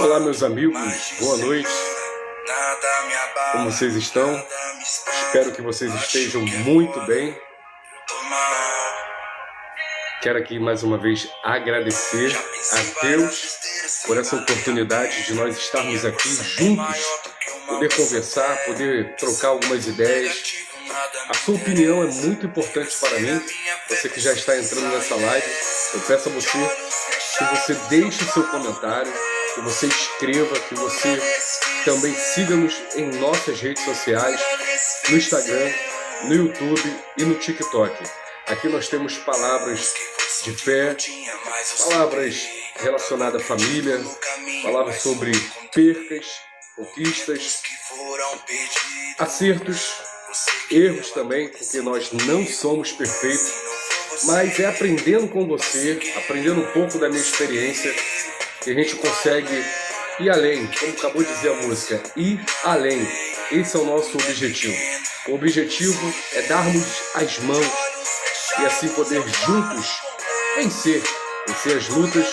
Olá, meus amigos, boa noite. Como vocês estão? Espero que vocês estejam muito bem. Quero aqui mais uma vez agradecer a Deus por essa oportunidade de nós estarmos aqui juntos, poder conversar, poder trocar algumas ideias. A sua opinião é muito importante para mim. Você que já está entrando nessa live, eu peço a você que você deixe seu comentário, que você escreva, que você também siga-nos em nossas redes sociais, no Instagram, no YouTube e no TikTok. Aqui nós temos palavras de fé, palavras relacionadas à família, palavras sobre percas, conquistas, acertos, erros também, porque nós não somos perfeitos, mas é aprendendo com você, aprendendo um pouco da minha experiência, que a gente consegue ir além, como acabou de dizer a música, ir além. Esse é o nosso objetivo. O objetivo é darmos as mãos e assim poder juntos vencer as lutas,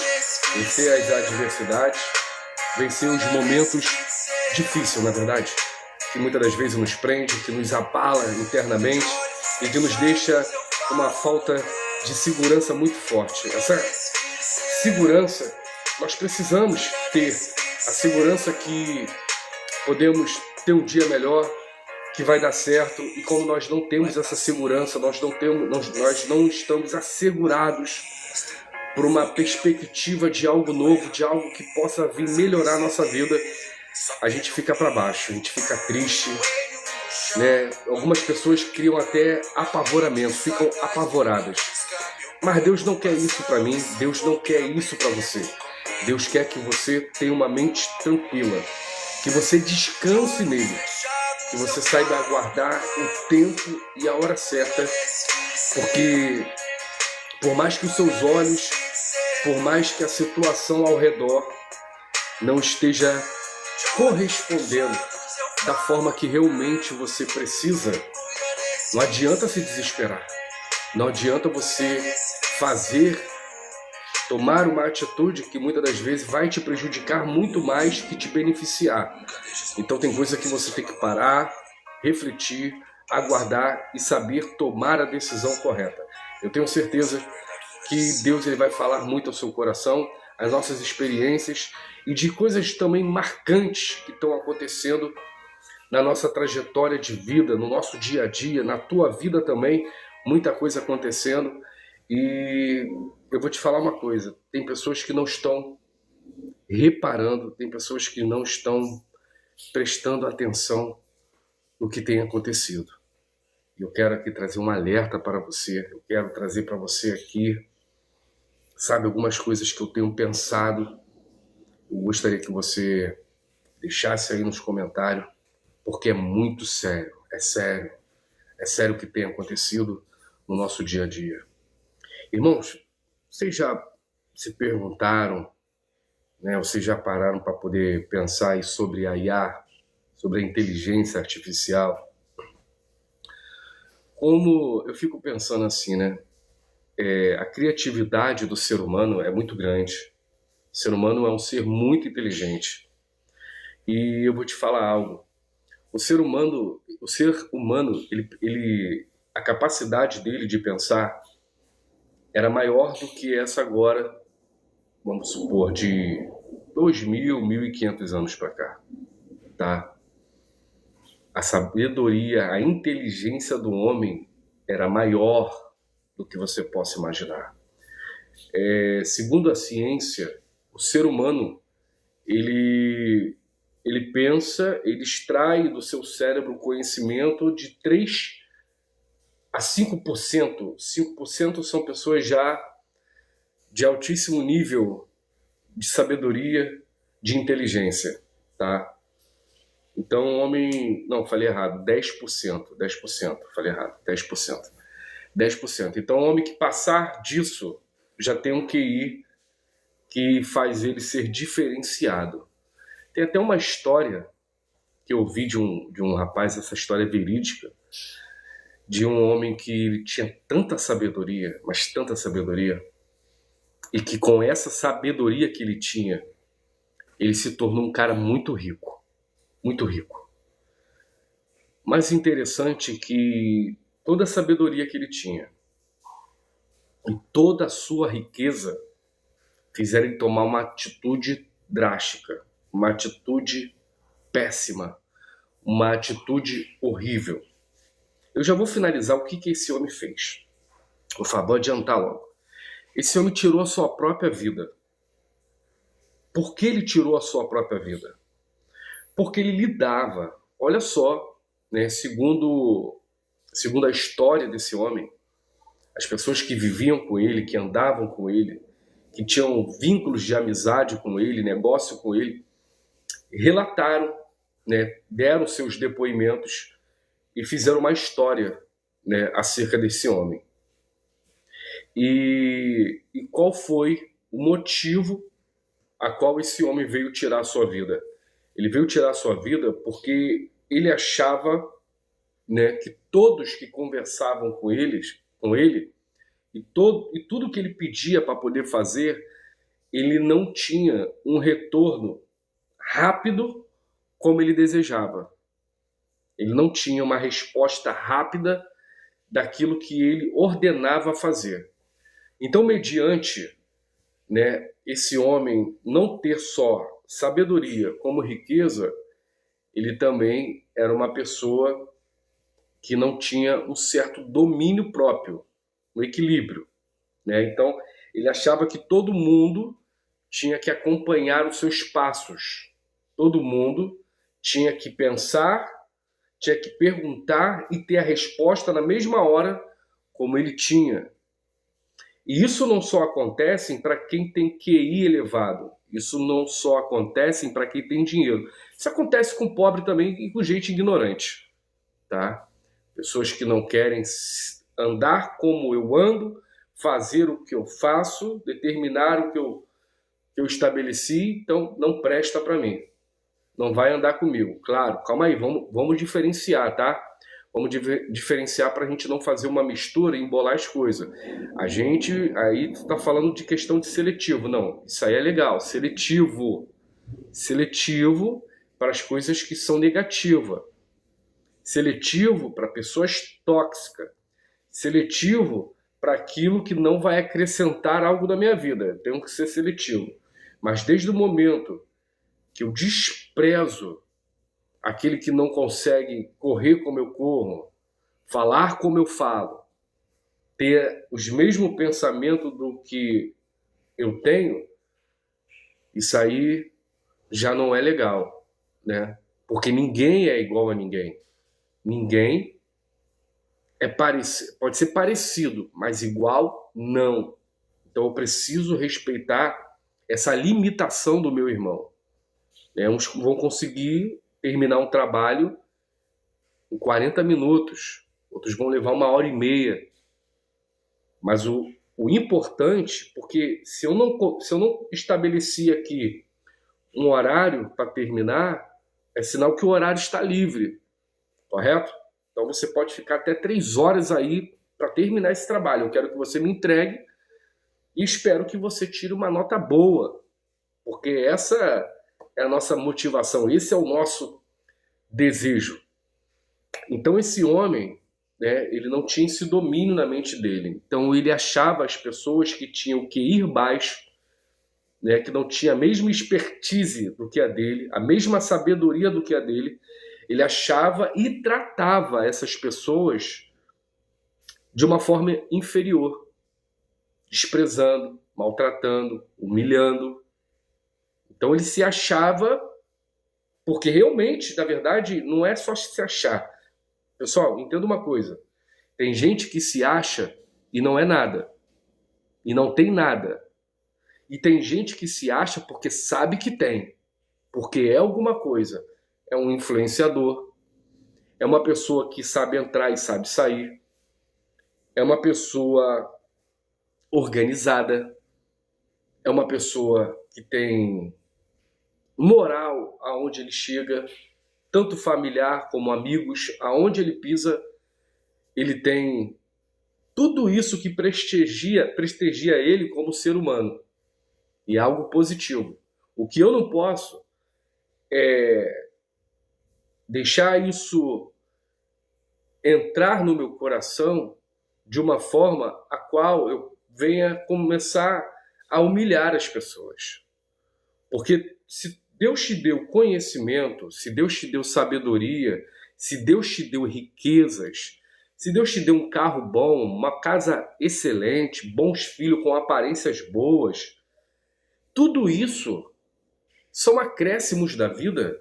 vencer as adversidades, vencer os momentos difíceis, na verdade, que muitas das vezes nos prende, que nos abala internamente e que nos deixa uma falta de segurança muito forte. Essa segurança, nós precisamos ter a segurança que podemos ter um dia melhor, que vai dar certo, e como nós não temos essa segurança, nós não estamos assegurados por uma perspectiva de algo novo, de algo que possa vir melhorar a nossa vida, a gente fica para baixo, a gente fica triste, né? Algumas pessoas criam até apavoramento, ficam apavoradas. Mas Deus não quer isso para mim, Deus não quer isso para você. Deus quer que você tenha uma mente tranquila, que você descanse nele, que você saiba aguardar o tempo e a hora certa, porque por mais que os seus olhos, por mais que a situação ao redor não esteja correspondendo da forma que realmente você precisa, não adianta se desesperar, não adianta você tomar uma atitude que muitas das vezes vai te prejudicar muito mais que te beneficiar. Então tem coisa que você tem que parar, refletir, aguardar e saber tomar a decisão correta. Eu tenho certeza que Deus ele vai falar muito ao seu coração, as nossas experiências e de coisas também marcantes que estão acontecendo na nossa trajetória de vida, no nosso dia a dia, na tua vida também, muita coisa acontecendo. E eu vou te falar uma coisa, tem pessoas que não estão reparando, tem pessoas que não estão prestando atenção no que tem acontecido. Eu quero aqui trazer um alerta para você, eu quero trazer para você aqui, sabe, algumas coisas que eu tenho pensado. Eu gostaria que você deixasse aí nos comentários, porque é muito sério, é sério o que tem acontecido no nosso dia a dia. Irmãos, vocês já se perguntaram, né, vocês já pararam para poder pensar aí sobre a IA, sobre a inteligência artificial? Como eu fico pensando assim, né? A criatividade do ser humano é muito grande. O ser humano é um ser muito inteligente. E eu vou te falar algo. O ser humano, a capacidade dele de pensar era maior do que essa agora, vamos supor, de 2.000, 1.500 anos para cá, tá? A sabedoria, a inteligência do homem era maior do que você possa imaginar. Segundo a ciência, o ser humano, ele pensa, ele extrai do seu cérebro conhecimento de 3 a 5%. 5% são pessoas já de altíssimo nível de sabedoria, de inteligência, tá? Então, o homem... Não, falei errado. 10%. 10%. Falei errado. 10%. 10%. Então, o homem que passar disso já tem um QI que faz ele ser diferenciado. Tem até uma história que eu vi de um rapaz, essa história é verídica, de um homem que tinha tanta sabedoria, mas tanta sabedoria, e que com essa sabedoria que ele tinha, ele se tornou um cara muito rico, muito rico. Mas interessante que toda a sabedoria que ele tinha e toda a sua riqueza fizeram ele tomar uma atitude drástica, uma atitude péssima, uma atitude horrível. Eu já vou finalizar o que esse homem fez. Por favor, adiantar logo. Esse homem tirou a sua própria vida. Por que ele tirou a sua própria vida? Porque ele lidava, olha só, né, segundo a história desse homem, as pessoas que viviam com ele, que andavam com ele, que tinham vínculos de amizade com ele, negócio com ele, relataram, né, deram seus depoimentos e fizeram uma história, né, acerca desse homem. E qual foi o motivo a qual esse homem veio tirar a sua vida? Ele veio tirar a sua vida porque ele achava, né, que todos que conversavam com ele e tudo que ele pedia para poder fazer, ele não tinha um retorno rápido como ele desejava. Ele não tinha uma resposta rápida daquilo que ele ordenava fazer. Então, mediante, né, esse homem não ter só sabedoria como riqueza, ele também era uma pessoa que não tinha um certo domínio próprio, um equilíbrio, né? Então, ele achava que todo mundo tinha que acompanhar os seus passos. Todo mundo tinha que pensar, tinha que perguntar e ter a resposta na mesma hora como ele tinha. E isso não só acontece para quem tem QI elevado. Isso não só acontece para quem tem dinheiro. Isso acontece com pobre também e com gente ignorante, tá? Pessoas que não querem andar como eu ando, fazer o que eu faço, determinar o que eu estabeleci, então não presta para mim. Não vai andar comigo. Claro, calma aí, vamos diferenciar, tá? Vamos diferenciar para a gente não fazer uma mistura e embolar as coisas. A gente aí está falando de questão de seletivo. Não, isso aí é legal. Seletivo para as coisas que são negativas. Seletivo para pessoas tóxicas. Seletivo para aquilo que não vai acrescentar algo na minha vida. Eu tenho que ser seletivo. Mas desde o momento que eu desprezo aquele que não consegue correr como eu corro, falar como eu falo, ter os mesmos pensamentos do que eu tenho, isso aí já não é legal, né? Porque ninguém é igual a ninguém. Ninguém é pode ser parecido, mas igual não. Então eu preciso respeitar essa limitação do meu irmão. Uns vão conseguir terminar um trabalho em 40 minutos, outros vão levar 1h30. Mas o importante, porque se eu não estabeleci aqui um horário para terminar, é sinal que o horário está livre, correto? Então você pode ficar até 3 horas aí para terminar esse trabalho. Eu quero que você me entregue e espero que você tire uma nota boa, porque essa é a nossa motivação, esse é o nosso desejo. Então esse homem, né, ele não tinha esse domínio na mente dele. Então ele achava as pessoas que tinham que ir baixo, né, que não tinha a mesma expertise do que a dele, a mesma sabedoria do que a dele, ele achava e tratava essas pessoas de uma forma inferior, desprezando, maltratando, humilhando. Então ele se achava, porque realmente, na verdade, não é só se achar. Pessoal, entenda uma coisa. Tem gente que se acha e não é nada. E não tem nada. E tem gente que se acha porque sabe que tem. Porque é alguma coisa. É um influenciador. É uma pessoa que sabe entrar e sabe sair. É uma pessoa organizada. É uma pessoa que tem moral aonde ele chega, tanto familiar como amigos, aonde ele pisa, ele tem tudo isso que prestigia ele como ser humano. E é algo positivo. O que eu não posso é deixar isso entrar no meu coração de uma forma a qual eu venha começar a humilhar as pessoas. Porque se Deus te deu conhecimento, se Deus te deu sabedoria, se Deus te deu riquezas, se Deus te deu um carro bom, uma casa excelente, bons filhos com aparências boas, tudo isso são acréscimos da vida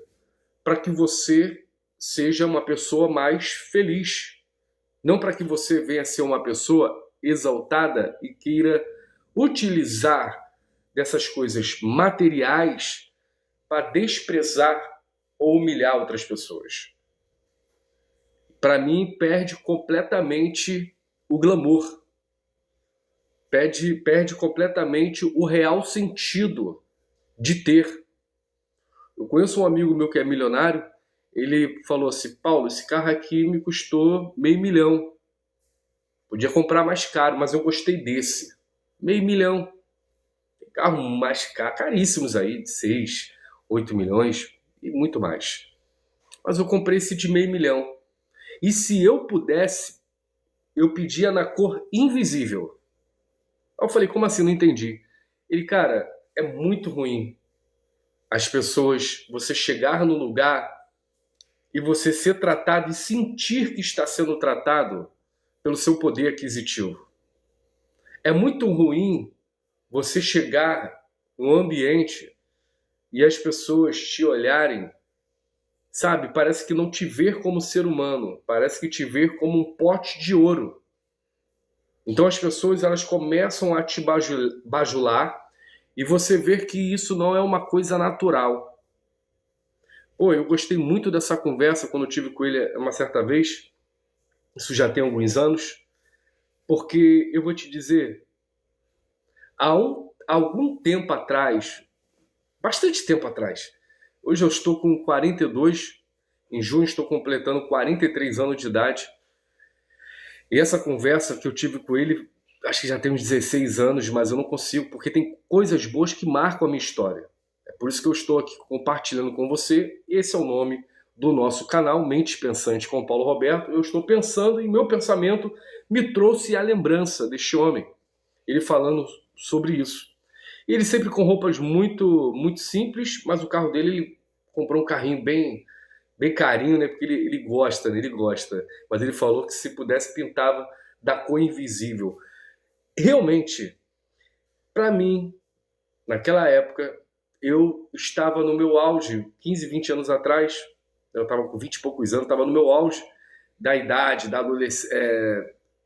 para que você seja uma pessoa mais feliz. Não para que você venha ser uma pessoa exaltada e queira utilizar dessas coisas materiais para desprezar ou humilhar outras pessoas. Para mim, perde completamente o glamour. Perde completamente o real sentido de ter. Eu conheço um amigo meu que é milionário, ele falou assim: Paulo, esse carro aqui me custou $500 mil. Podia comprar mais caro, mas eu gostei desse. $500 mil. Tem carros mais caríssimos aí, de 6, 8 milhões e muito mais. Mas eu comprei esse de $500 mil. E se eu pudesse, eu pedia na cor invisível. Aí eu falei: como assim? Não entendi. Ele: cara, é muito ruim as pessoas, você chegar no lugar e você ser tratado e sentir que está sendo tratado pelo seu poder aquisitivo. É muito ruim você chegar no ambiente e as pessoas te olharem, sabe, parece que não te ver como ser humano, parece que te ver como um pote de ouro. Então as pessoas, elas começam a te bajular e você vê que isso não é uma coisa natural. Pô, eu gostei muito dessa conversa quando eu tive com ele uma certa vez, isso já tem alguns anos, porque eu vou te dizer, há algum tempo atrás, bastante tempo atrás, hoje eu estou com 42, em junho estou completando 43 anos de idade, e essa conversa que eu tive com ele, acho que já tem uns 16 anos, mas eu não consigo, porque tem coisas boas que marcam a minha história. É por isso que eu estou aqui compartilhando com você. Esse é o nome do nosso canal, Mente Pensante com Paulo Roberto. Eu estou pensando e meu pensamento me trouxe a lembrança deste homem, ele falando sobre isso. Ele sempre com roupas muito, muito simples, mas o carro dele, ele comprou um carrinho bem carinho, né? Porque ele gosta, né? Ele gosta. Mas ele falou que se pudesse pintava da cor invisível. Realmente, para mim, naquela época, eu estava no meu auge, 15, 20 anos atrás, eu estava com 20 e poucos anos, estava no meu auge da idade, da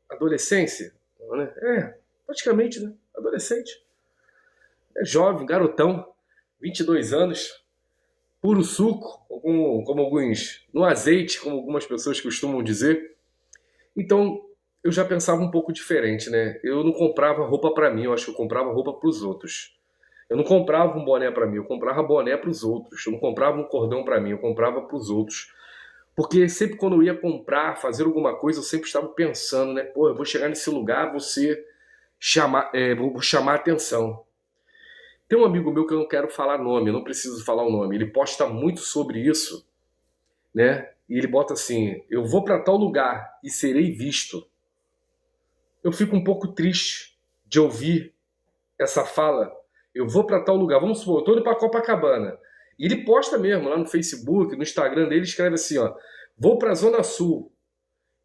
adolescência, né? Praticamente, né? Adolescente. Jovem, garotão, 22 anos, puro suco, como alguns, no azeite, como algumas pessoas costumam dizer. Então, eu já pensava um pouco diferente, né? Eu não comprava roupa para mim, eu acho que eu comprava roupa para os outros. Eu não comprava um boné para mim, eu comprava boné para os outros. Eu não comprava um cordão para mim, eu comprava para os outros. Porque sempre quando eu ia comprar, fazer alguma coisa, eu sempre estava pensando, né? Pô, eu vou chegar nesse lugar, vou chamar atenção. Tem um amigo meu que eu não quero falar nome, eu não preciso falar o nome. Ele posta muito sobre isso, né? E ele bota assim: eu vou para tal lugar e serei visto. Eu fico um pouco triste de ouvir essa fala. Eu vou para tal lugar, vamos supor, eu estou indo para Copacabana. E ele posta mesmo lá no Facebook, no Instagram dele, escreve assim, ó: vou para a Zona Sul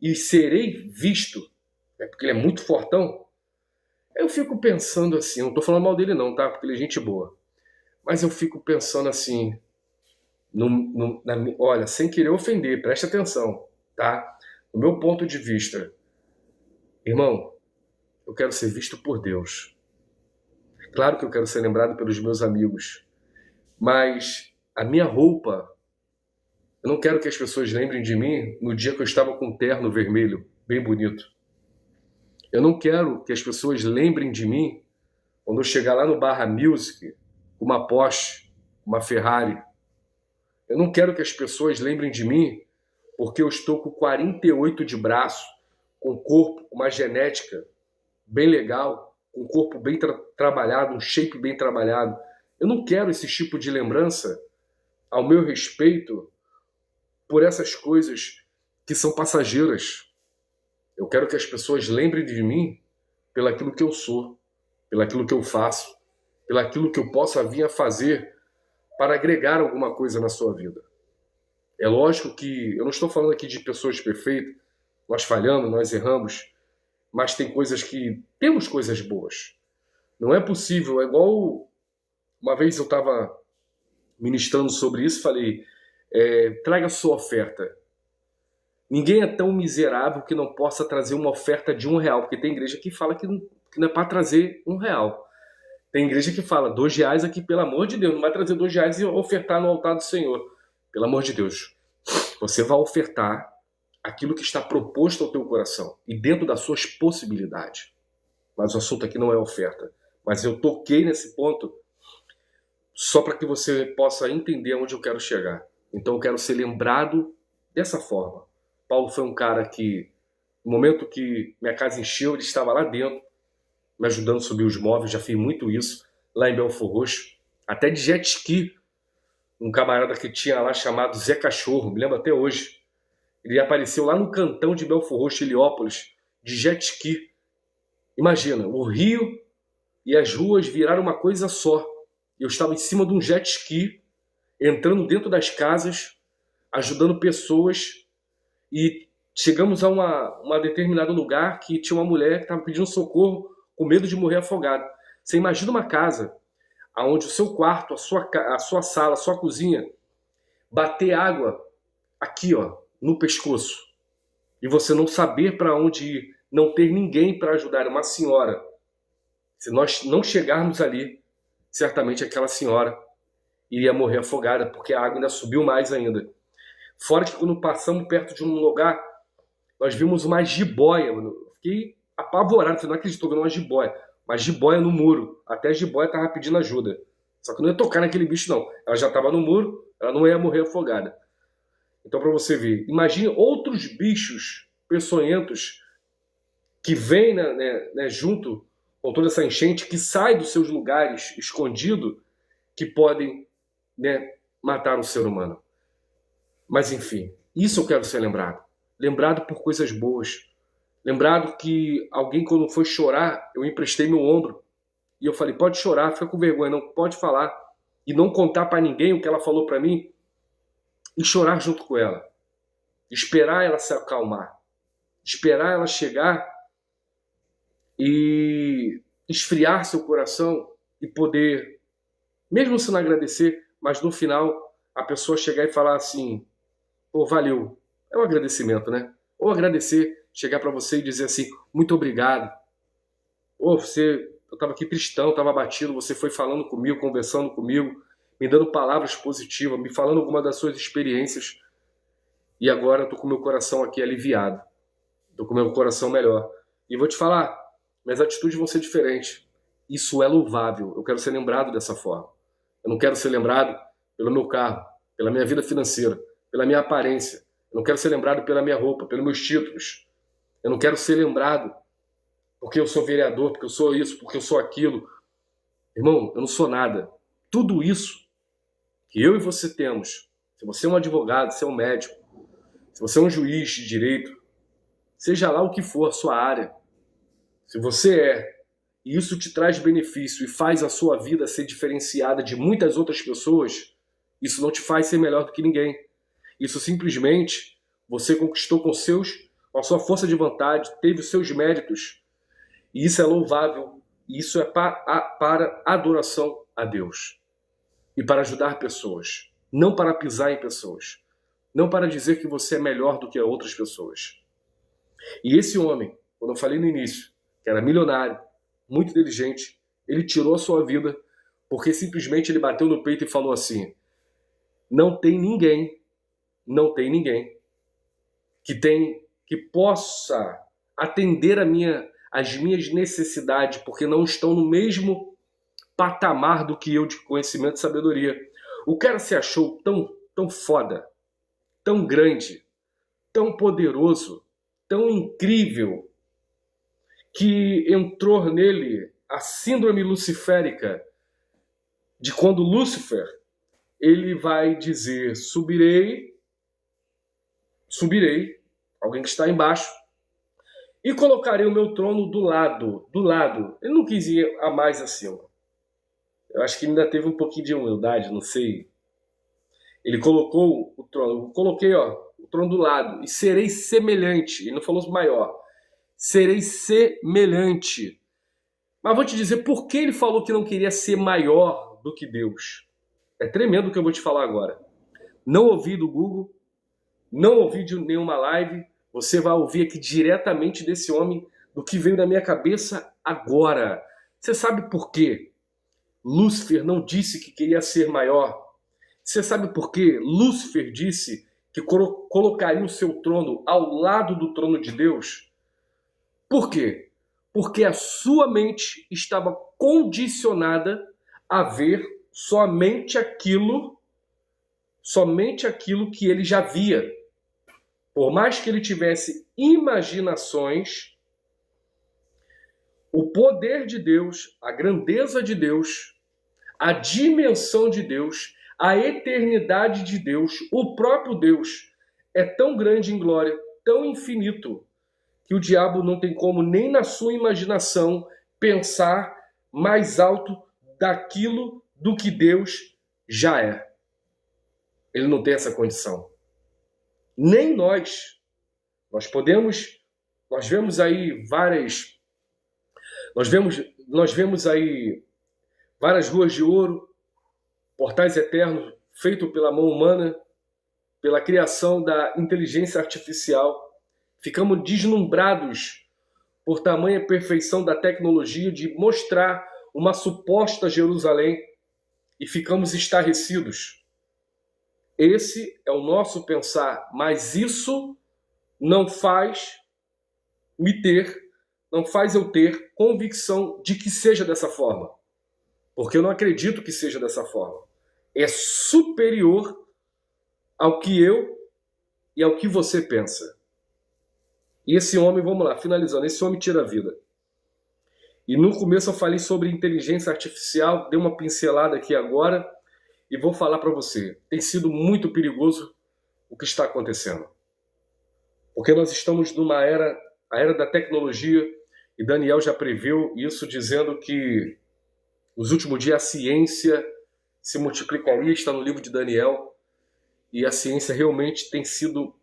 e serei visto. É porque ele é muito fortão. Eu fico pensando assim, não estou falando mal dele não, tá? Porque ele é gente boa. Mas eu fico pensando assim, olha, sem querer ofender, preste atenção, tá? Do meu ponto de vista, irmão, eu quero ser visto por Deus. Claro que eu quero ser lembrado pelos meus amigos, mas a minha roupa, eu não quero que as pessoas lembrem de mim no dia que eu estava com um terno vermelho, bem bonito. Eu não quero que as pessoas lembrem de mim quando eu chegar lá no Barra Music, com uma Porsche, uma Ferrari. Eu não quero que as pessoas lembrem de mim porque eu estou com 48 de braço, com um corpo, uma genética bem legal, com um corpo bem trabalhado, um shape bem trabalhado. Eu não quero esse tipo de lembrança ao meu respeito por essas coisas que são passageiras. Eu quero que as pessoas lembrem de mim pelaquilo que eu sou, pelaquilo que eu faço, pelaquilo que eu possa vir a fazer para agregar alguma coisa na sua vida. É lógico que eu não estou falando aqui de pessoas perfeitas, nós falhamos, nós erramos, mas tem coisas que... temos coisas boas. Não é possível, é igual... Uma vez eu estava ministrando sobre isso, falei, traga sua oferta. Ninguém é tão miserável que não possa trazer uma oferta de R$1, porque tem igreja que fala que não é para trazer R$1. Tem igreja que fala, R$2 aqui, pelo amor de Deus, não vai trazer R$2 e ofertar no altar do Senhor. Pelo amor de Deus, você vai ofertar aquilo que está proposto ao teu coração e dentro das suas possibilidades. Mas o assunto aqui não é oferta. Mas eu toquei nesse ponto só para que você possa entender onde eu quero chegar. Então eu quero ser lembrado dessa forma. Paulo foi um cara que, no momento que minha casa encheu, ele estava lá dentro, me ajudando a subir os móveis. Já fiz muito isso, lá em Belfor Roxo. Até de jet ski. Um camarada que tinha lá chamado Zé Cachorro, me lembro até hoje. Ele apareceu lá no cantão de Belfor Roxo, Heliópolis, de jet ski. Imagina, o rio e as ruas viraram uma coisa só. Eu estava em cima de um jet ski, entrando dentro das casas, ajudando pessoas, e chegamos a um determinado lugar que tinha uma mulher que estava pedindo socorro, com medo de morrer afogada. Você imagina uma casa onde o seu quarto, a sua sala, a sua cozinha, bater água aqui, ó, no pescoço, e você não saber para onde ir, não ter ninguém para ajudar, uma senhora. Se nós não chegarmos ali, certamente aquela senhora iria morrer afogada, porque a água ainda subiu mais ainda. Fora que quando passamos perto de um lugar, nós vimos uma jiboia, mano. Fiquei apavorado, você não acreditou que era uma jiboia. Uma jiboia no muro. Até a jiboia estava pedindo ajuda. Só que não ia tocar naquele bicho, não. Ela já estava no muro, ela não ia morrer afogada. Então, para você ver, imagine outros bichos peçonhentos que vêm junto com toda essa enchente, que sai dos seus lugares escondidos, que podem matar um ser humano. Mas enfim, isso eu quero ser lembrado. Lembrado por coisas boas. Lembrado que alguém, quando foi chorar, eu emprestei meu ombro. E eu falei, pode chorar, fica com vergonha, não pode falar. E não contar para ninguém o que ela falou para mim. E chorar junto com ela. Esperar ela se acalmar. Esperar ela chegar e esfriar seu coração e poder, mesmo se não agradecer, mas no final a pessoa chegar e falar assim, pô, valeu. É um agradecimento, né? Ou agradecer, chegar para você e dizer assim, muito obrigado. Ou eu estava aqui cristão, estava abatido, você foi falando comigo, conversando comigo, me dando palavras positivas, me falando alguma das suas experiências. E agora eu estou com meu coração aqui aliviado. Estou com meu coração melhor. E vou te falar, minhas atitudes vão ser diferentes. Isso é louvável. Eu quero ser lembrado dessa forma. Eu não quero ser lembrado pelo meu carro, pela minha vida financeira, pela minha aparência. Eu não quero ser lembrado pela minha roupa, pelos meus títulos. Eu não quero ser lembrado porque eu sou vereador, porque eu sou isso, porque eu sou aquilo. Irmão, eu não sou nada. Tudo isso que eu e você temos, se você é um advogado, se é um médico, se você é um juiz de direito, seja lá o que for a sua área, se você e isso te traz benefício e faz a sua vida ser diferenciada de muitas outras pessoas, isso não te faz ser melhor do que ninguém. Isso simplesmente você conquistou com a sua força de vontade, teve os seus méritos. E isso é louvável. E isso é para adoração a Deus. E para ajudar pessoas. Não para pisar em pessoas. Não para dizer que você é melhor do que outras pessoas. E esse homem, quando eu falei no início, que era milionário, muito inteligente, ele tirou a sua vida porque simplesmente ele bateu no peito e falou assim, não tem ninguém que possa atender as minhas necessidades, porque não estão no mesmo patamar do que eu de conhecimento e sabedoria. O cara se achou tão foda, tão grande, tão poderoso, tão incrível, que entrou nele a síndrome luciférica de quando Lúcifer, ele vai dizer, subirei, alguém que está embaixo, e colocarei o meu trono do lado. Ele não quis ir a mais acima. Eu acho que ainda teve um pouquinho de humildade, não sei. Ele colocou o trono, eu coloquei o trono do lado, e serei semelhante. Ele não falou maior. Serei semelhante. Mas vou te dizer por que ele falou que não queria ser maior do que Deus. É tremendo o que eu vou te falar agora. Não ouvi do Google, não ouvi de nenhuma live. Você vai ouvir aqui diretamente desse homem, do que veio da minha cabeça agora. Você sabe por quê? Lúcifer não disse que queria ser maior. Você sabe por quê? Lúcifer disse que colocaria o seu trono ao lado do trono de Deus. Por quê? Porque a sua mente estava condicionada a ver somente aquilo que ele já via. Por mais que ele tivesse imaginações, o poder de Deus, a grandeza de Deus, a dimensão de Deus, a eternidade de Deus, o próprio Deus, é tão grande em glória, tão infinito, que o diabo não tem como, nem na sua imaginação, pensar mais alto daquilo do que Deus já é. Ele não tem essa condição. Nem nós. Nós vemos aí várias ruas de ouro, portais eternos feitos pela mão humana, pela criação da inteligência artificial. Ficamos deslumbrados por tamanha perfeição da tecnologia de mostrar uma suposta Jerusalém e ficamos estarrecidos. Esse é o nosso pensar, mas isso não faz eu ter convicção de que seja dessa forma. Porque eu não acredito que seja dessa forma. É superior ao que eu e ao que você pensa. E esse homem, vamos lá, finalizando, esse homem tira a vida. E no começo eu falei sobre inteligência artificial, dei uma pincelada aqui agora e vou falar para você. Tem sido muito perigoso o que está acontecendo. Porque nós estamos numa a era da tecnologia, e Daniel já previu isso dizendo que nos últimos dias a ciência se multiplicaria, está no livro de Daniel, e a ciência realmente tem sido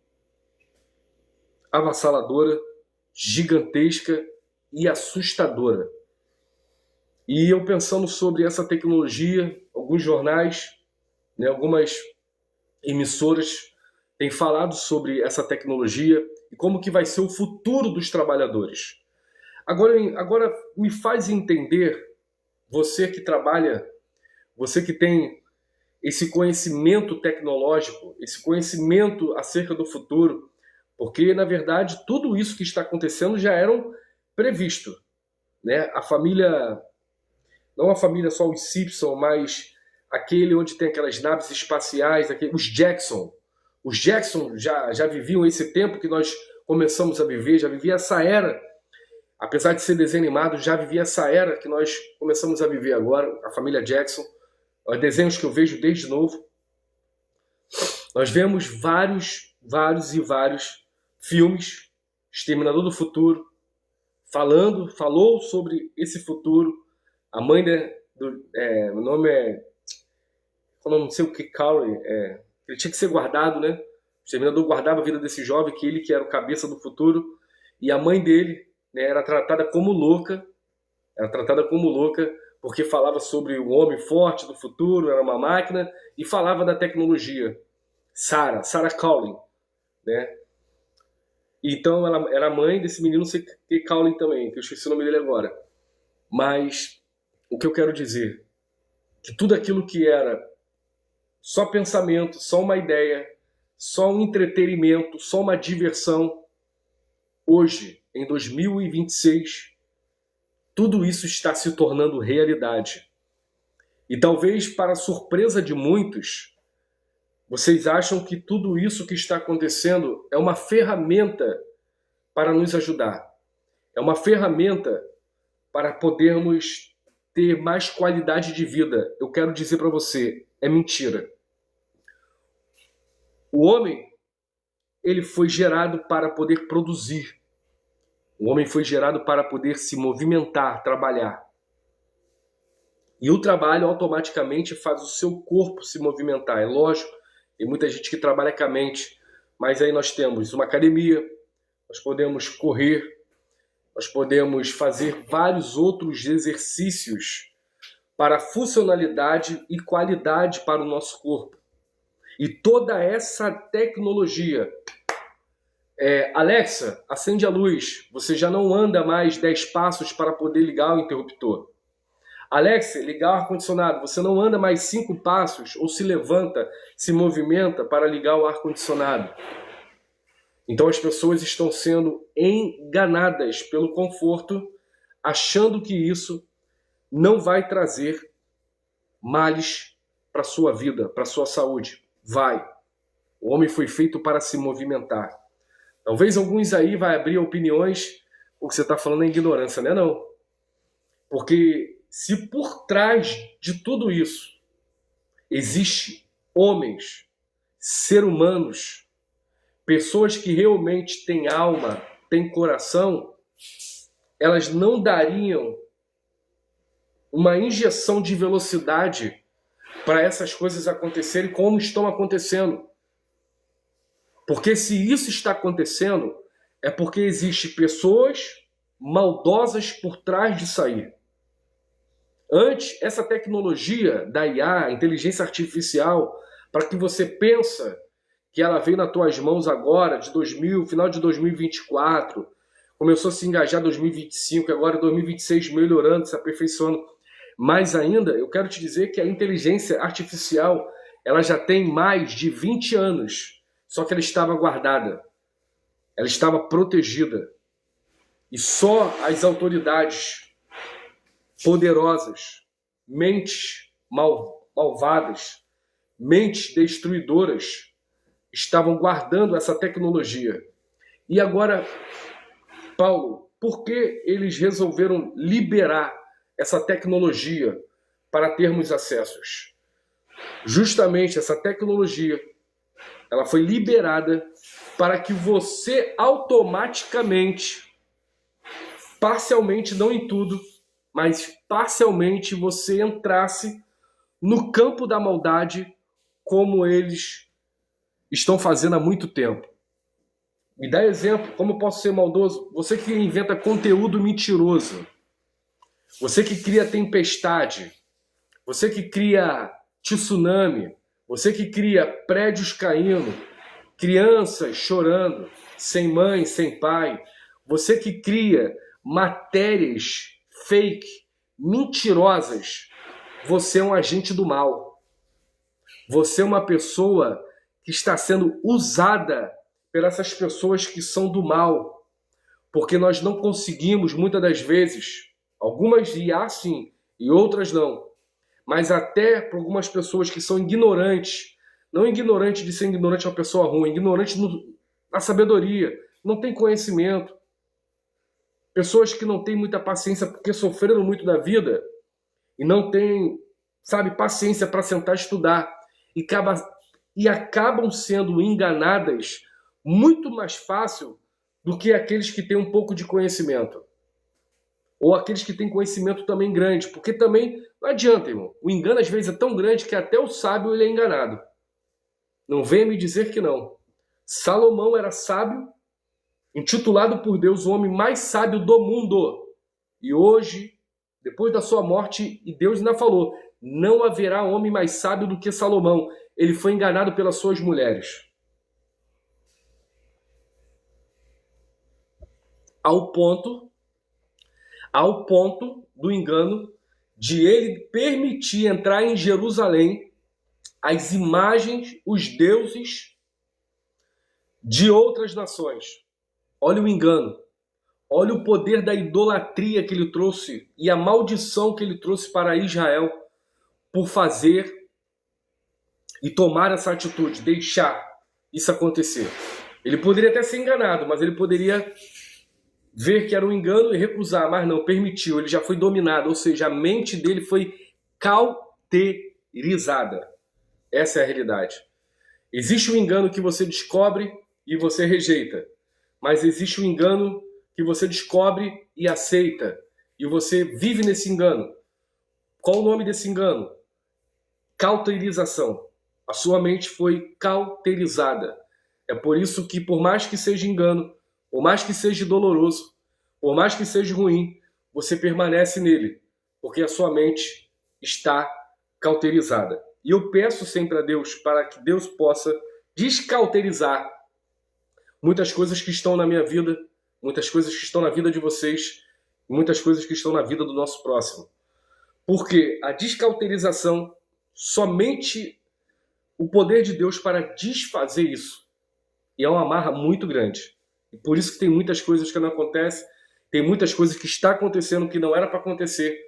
avassaladora, gigantesca e assustadora. E eu pensando sobre essa tecnologia, alguns jornais, algumas emissoras têm falado sobre essa tecnologia e como que vai ser o futuro dos trabalhadores. Agora me faz entender, você que trabalha, você que tem esse conhecimento tecnológico, esse conhecimento acerca do futuro, porque, na verdade, tudo isso que está acontecendo já era previsto. A família, não a família só os Simpson, mas aquele onde tem aquelas naves espaciais, os Jackson. Os Jackson já viviam esse tempo que nós começamos a viver, já vivia essa era. Apesar de ser desenho animado, já vivia essa era que nós começamos a viver agora, a família Jackson. Desenhos que eu vejo desde novo. Nós vemos vários filmes, Exterminador do Futuro, falou sobre esse futuro. A mãe o nome é, não sei o que, Cowley, ele tinha que ser guardado, né? O Exterminador guardava a vida desse jovem, que era o cabeça do futuro, e a mãe dele, era tratada como louca, porque falava sobre o homem forte do futuro, era uma máquina, e falava da tecnologia. Sarah Cowling, Então ela era mãe desse menino, não sei que Cowling também, que eu esqueci o nome dele agora. Mas o que eu quero dizer, que tudo aquilo que era só pensamento, só uma ideia, só um entretenimento, só uma diversão, hoje, em 2026, tudo isso está se tornando realidade. E talvez, para surpresa de muitos, vocês acham que tudo isso que está acontecendo é uma ferramenta para nos ajudar. É uma ferramenta para podermos ter mais qualidade de vida. Eu quero dizer para você, é mentira. O homem, ele foi gerado para poder produzir. O homem foi gerado para poder se movimentar, trabalhar. E o trabalho automaticamente faz o seu corpo se movimentar. É lógico, tem muita gente que trabalha com a mente, mas aí nós temos uma academia, nós podemos correr, nós podemos fazer vários outros exercícios para funcionalidade e qualidade para o nosso corpo. E toda essa tecnologia... Alexa, acende a luz. Você já não anda mais 10 passos para poder ligar o interruptor. Alexa, ligar o ar-condicionado. Você não anda mais 5 passos ou se levanta, se movimenta para ligar o ar-condicionado. Então as pessoas estão sendo enganadas pelo conforto, achando que isso não vai trazer males para a sua vida, para a sua saúde. Vai. O homem foi feito para se movimentar. Talvez alguns aí vai abrir opiniões, o que você está falando é ignorância, né? Não. Porque se por trás de tudo isso existe homens, seres humanos, pessoas que realmente têm alma, têm coração, elas não dariam uma injeção de velocidade para essas coisas acontecerem como estão acontecendo. Porque se isso está acontecendo, é porque existem pessoas maldosas por trás disso aí. Antes, essa tecnologia da IA, inteligência artificial, para que você pensa que ela veio nas tuas mãos agora, final de 2024, começou a se engajar em 2025, agora 2026 melhorando, se aperfeiçoando. Mais ainda, eu quero te dizer que a inteligência artificial, ela já tem mais de 20 anos. Só que ela estava guardada, ela estava protegida. E só as autoridades poderosas, mentes malvadas, mentes destruidoras, estavam guardando essa tecnologia. E agora, Paulo, por que eles resolveram liberar essa tecnologia para termos acessos? Justamente essa tecnologia, ela foi liberada para que você automaticamente, parcialmente, não em tudo, mas parcialmente você entrasse no campo da maldade como eles estão fazendo há muito tempo. Me dá exemplo, como eu posso ser maldoso? Você que inventa conteúdo mentiroso, você que cria tempestade, você que cria tsunami, você que cria prédios caindo, crianças chorando, sem mãe, sem pai. Você que cria matérias fake, mentirosas. Você é um agente do mal. Você é uma pessoa que está sendo usada por essas pessoas que são do mal. Porque nós não conseguimos, muitas das vezes, algumas IA sim, e outras não. Mas até para algumas pessoas que são ignorantes, não ignorante de ser ignorante é uma pessoa ruim, ignorante na sabedoria, não tem conhecimento. Pessoas que não têm muita paciência porque sofreram muito da vida e não têm, paciência para sentar e estudar. E acabam sendo enganadas muito mais fácil do que aqueles que têm um pouco de conhecimento. Ou aqueles que têm conhecimento também grande, porque também não adianta, irmão. O engano às vezes é tão grande que até o sábio ele é enganado. Não venha me dizer que não. Salomão era sábio, intitulado por Deus o homem mais sábio do mundo. E hoje, depois da sua morte, e Deus ainda falou, não haverá homem mais sábio do que Salomão. Ele foi enganado pelas suas mulheres. Ao ponto do engano de ele permitir entrar em Jerusalém as imagens, os deuses de outras nações. Olha o engano, olha o poder da idolatria que ele trouxe e a maldição que ele trouxe para Israel por fazer e tomar essa atitude, deixar isso acontecer. Ele poderia até ser enganado, mas ele poderia ver que era um engano e recusar, mas não, permitiu, ele já foi dominado, ou seja, a mente dele foi cauterizada. Essa é a realidade. Existe um engano que você descobre e você rejeita, mas existe um engano que você descobre e aceita, e você vive nesse engano. Qual o nome desse engano? Cauterização. A sua mente foi cauterizada. É por isso que, por mais que seja engano, por mais que seja doloroso, por mais que seja ruim, você permanece nele, porque a sua mente está cauterizada. E eu peço sempre a Deus para que Deus possa descauterizar muitas coisas que estão na minha vida, muitas coisas que estão na vida de vocês, muitas coisas que estão na vida do nosso próximo. Porque a descauterização, somente o poder de Deus para desfazer isso. E é uma amarra muito grande. E por isso que tem muitas coisas que não acontecem, tem muitas coisas que está acontecendo que não era para acontecer,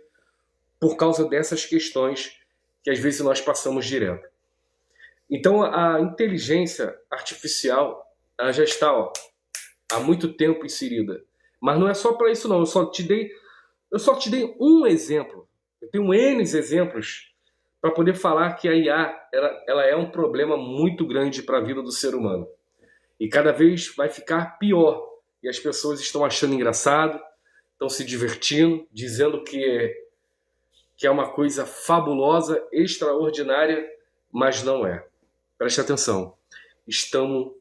por causa dessas questões que às vezes nós passamos direto. Então a inteligência artificial, ela já está há muito tempo inserida. Mas não é só para isso não, eu só te dei um exemplo. Eu tenho N exemplos para poder falar que a IA ela é um problema muito grande para a vida do ser humano. E cada vez vai ficar pior. E as pessoas estão achando engraçado, estão se divertindo, dizendo que é uma coisa fabulosa, extraordinária, mas não é. Preste atenção. Estamos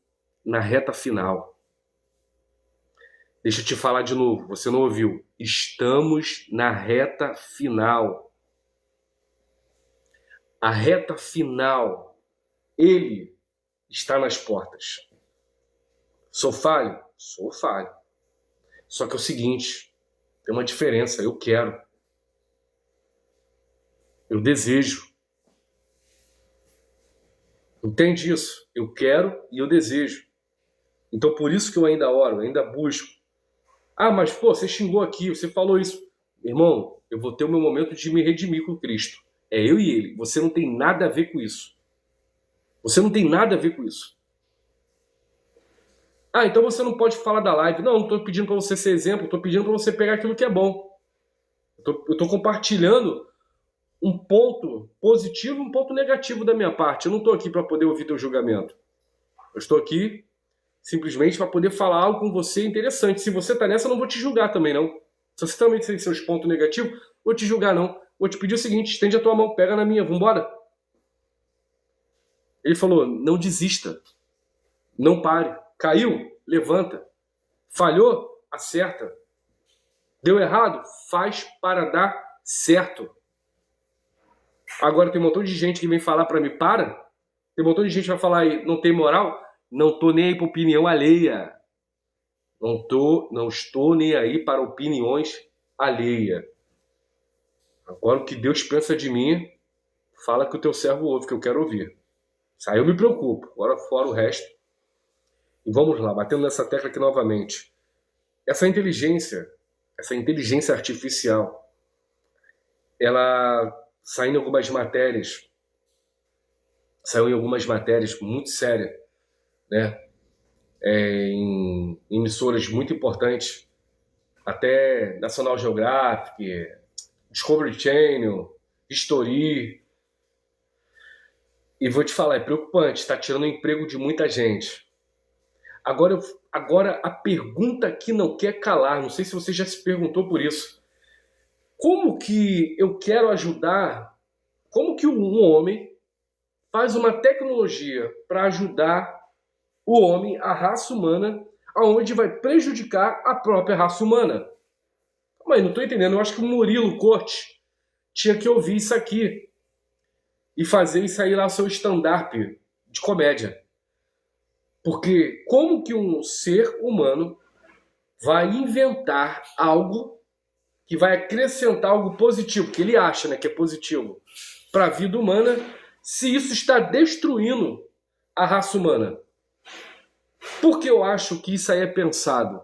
na reta final. Deixa eu te falar de novo, você não ouviu. Estamos na reta final. A reta final, ele está nas portas. Sou falho? Sou falho. Só que é o seguinte, tem uma diferença, eu quero. Eu desejo. Entende isso? Eu quero e eu desejo. Então por isso que eu ainda oro, ainda busco. Ah, mas pô, você xingou aqui, você falou isso. Irmão, eu vou ter o meu momento de me redimir com Cristo. É eu e ele. Você não tem nada a ver com isso. Você não tem nada a ver com isso. Ah, então você não pode falar da live. Não estou pedindo para você ser exemplo, estou pedindo para você pegar aquilo que é bom. Eu estou compartilhando um ponto positivo e um ponto negativo da minha parte. Eu não estou aqui para poder ouvir teu julgamento. Eu estou aqui simplesmente para poder falar algo com você interessante. Se você está nessa, eu não vou te julgar também, não. Se você também tem seus pontos negativos, vou te julgar, não. Vou te pedir o seguinte, estende a tua mão, pega na minha, vambora. Ele falou, não desista. Não pare. Caiu? Levanta. Falhou? Acerta. Deu errado? Faz para dar certo. Agora tem um montão de gente que vem falar para mim, para. Tem um montão de gente que vai falar aí, não tem moral. Não tô nem aí para opinião alheia. Não estou nem aí para opiniões alheias. Agora o que Deus pensa de mim, fala que o teu servo ouve, que eu quero ouvir. Isso aí eu me preocupo. Agora fora o resto. E vamos lá, batendo nessa tecla aqui novamente. Essa inteligência artificial, ela saiu em algumas matérias muito sérias, né? Em emissoras muito importantes, até National Geographic, Discovery Channel, History. E vou te falar, é preocupante, está tirando o emprego de muita gente. Agora a pergunta que não quer calar, não sei se você já se perguntou por isso. Como que eu quero ajudar, como que um homem faz uma tecnologia para ajudar o homem, a raça humana, aonde vai prejudicar a própria raça humana? Mas não estou entendendo, eu acho que o Murilo Cortes tinha que ouvir isso aqui e fazer isso aí lá o seu stand-up de comédia. Porque como que um ser humano vai inventar algo que vai acrescentar algo positivo, que ele acha, né, que é positivo, para a vida humana, se isso está destruindo a raça humana? Por que eu acho que isso aí é pensado?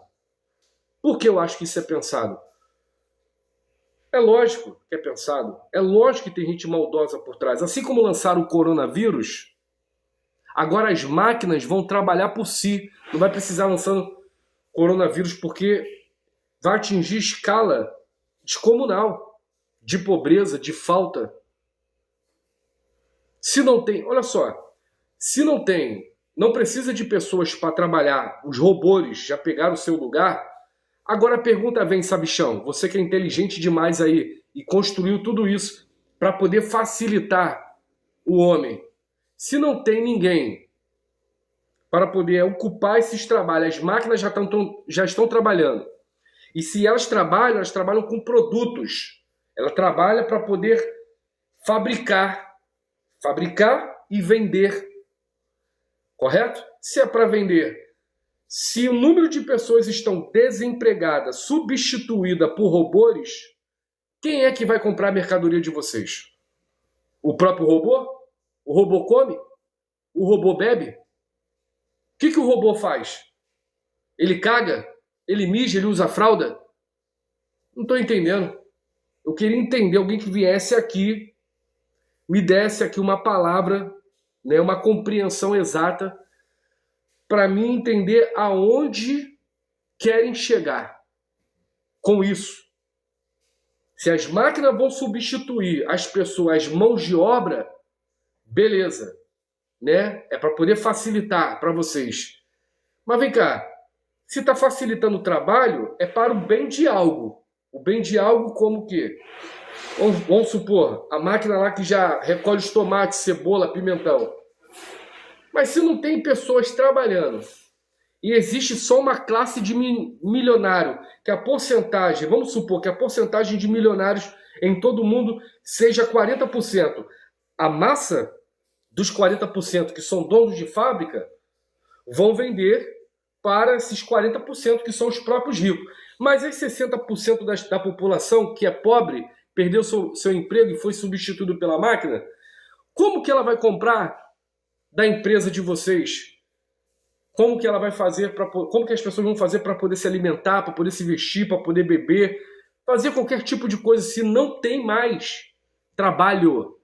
Por que eu acho que isso é pensado? É lógico que é pensado. É lógico que tem gente maldosa por trás. Assim como lançaram o coronavírus, agora as máquinas vão trabalhar por si. Não vai precisar lançando coronavírus porque vai atingir escala descomunal de pobreza, de falta. Se não tem, olha só, se não tem, não precisa de pessoas para trabalhar, os robôs já pegaram o seu lugar. Agora a pergunta vem, sabichão, você que é inteligente demais aí e construiu tudo isso para poder facilitar o homem. Se não tem ninguém para poder ocupar esses trabalhos, as máquinas já estão trabalhando. E se elas trabalham com produtos. Ela trabalha para poder fabricar e vender. Correto? Se é para vender, se o número de pessoas estão desempregadas, substituída por robôs, quem é que vai comprar a mercadoria de vocês? O próprio robô? O robô come? O robô bebe? O que o robô faz? Ele caga? Ele mija? Ele usa fralda? Não estou entendendo. Eu queria entender alguém que viesse aqui, me desse aqui uma palavra, né, uma compreensão exata, para mim entender aonde querem chegar com isso. Se as máquinas vão substituir as pessoas, as mãos de obra, beleza, né? É para poder facilitar para vocês. Mas vem cá, se está facilitando o trabalho, é para o bem de algo. O bem de algo como o quê? Vamos supor, a máquina lá que já recolhe os tomates, cebola, pimentão. Mas se não tem pessoas trabalhando e existe só uma classe de milionário, que a porcentagem, vamos supor que a porcentagem de milionários em todo o mundo seja 40%. A massa dos 40% que são donos de fábrica vão vender para esses 40% que são os próprios ricos. Mas esses 60% da população que é pobre, perdeu seu emprego e foi substituído pela máquina, como que ela vai comprar da empresa de vocês? Como que ela vai fazer como que as pessoas vão fazer para poder se alimentar, para poder se vestir, para poder beber, fazer qualquer tipo de coisa se não tem mais trabalho?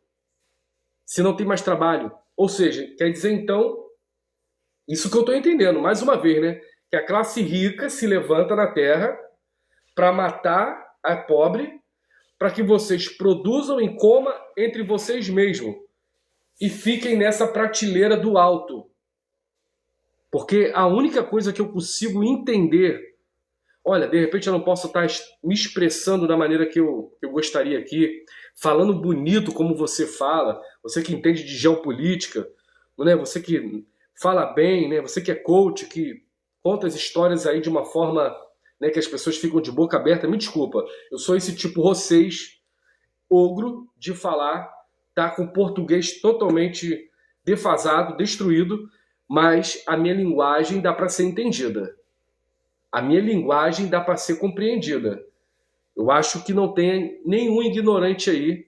Se não tem mais trabalho. Ou seja, quer dizer então, isso que eu estou entendendo, mais uma vez, né? Que a classe rica se levanta na terra para matar a pobre, para que vocês produzam e comam entre vocês mesmos e fiquem nessa prateleira do alto. Porque a única coisa que eu consigo entender, olha, de repente eu não posso estar me expressando da maneira que eu gostaria aqui, falando bonito como você fala, você que entende de geopolítica, né? Você que fala bem, né? Você que é coach, que conta as histórias aí de uma forma, né, que as pessoas ficam de boca aberta. Me desculpa, eu sou esse tipo vocês, ogro, de falar, tá com português totalmente defasado, destruído, mas a minha linguagem dá para ser entendida. A minha linguagem dá para ser compreendida. Eu acho que não tem nenhum ignorante aí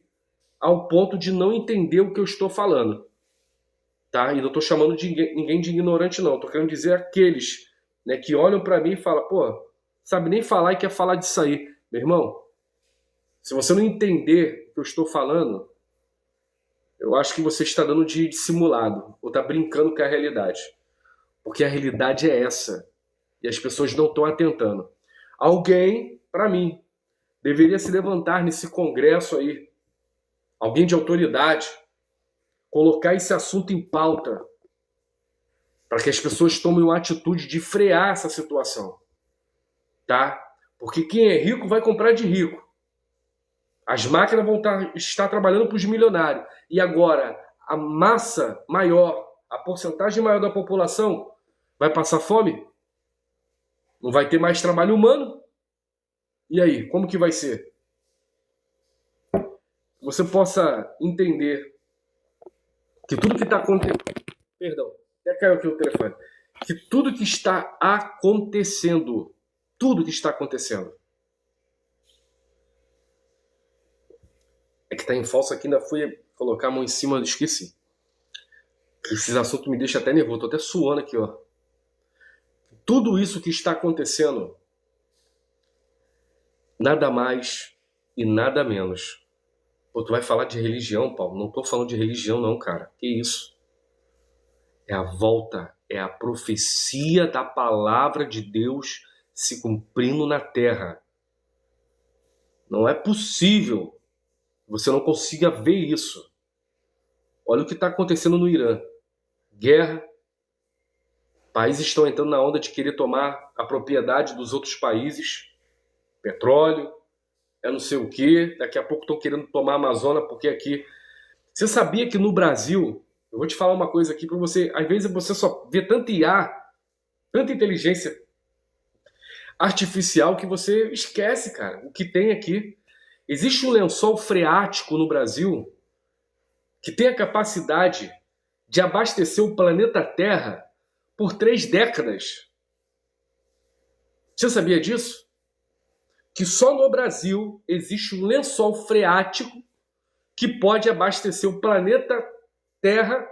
ao ponto de não entender o que eu estou falando. Tá? E não estou chamando ninguém de ignorante, não. Estou querendo dizer aqueles, né, que olham para mim e falam, pô, sabe nem falar e quer falar disso aí. Meu irmão, se você não entender o que eu estou falando, eu acho que você está dando de simulado, ou está brincando com a realidade. Porque a realidade é essa. E as pessoas não estão atentando. Alguém, para mim, deveria se levantar nesse congresso aí. Alguém de autoridade. Colocar esse assunto em pauta. Para que as pessoas tomem uma atitude de frear essa situação. Tá? Porque quem é rico vai comprar de rico. As máquinas vão estar trabalhando para os milionários. E agora, a massa maior, a porcentagem maior da população vai passar fome? Não vai ter mais trabalho humano? E aí, como que vai ser? Você possa entender que tudo que está acontecendo... Perdão, até caiu aqui o telefone. Que tudo que está acontecendo, é que tá em falso aqui, ainda fui colocar a mão em cima, esqueci. Esses assuntos me deixam até nervoso, tô até suando aqui, ó. Tudo isso que está acontecendo, nada mais e nada menos. Pô, tu vai falar de religião, Paulo? Não tô falando de religião não, cara. Que isso? É a volta, é a profecia da palavra de Deus se cumprindo na terra. Não é possível que você não consiga ver isso. Olha o que está acontecendo no Irã. Guerra. Países estão entrando na onda de querer tomar a propriedade dos outros países. Petróleo, não sei o quê. Daqui a pouco estão querendo tomar a Amazônia, porque aqui... Você sabia que no Brasil... Eu vou te falar uma coisa aqui para você. Às vezes você só vê tanto IA, tanta inteligência artificial, que você esquece, cara, o que tem aqui. Existe um lençol freático no Brasil que tem a capacidade de abastecer o planeta Terra por 3 décadas. Você sabia disso? Que só no Brasil existe um lençol freático que pode abastecer o planeta Terra.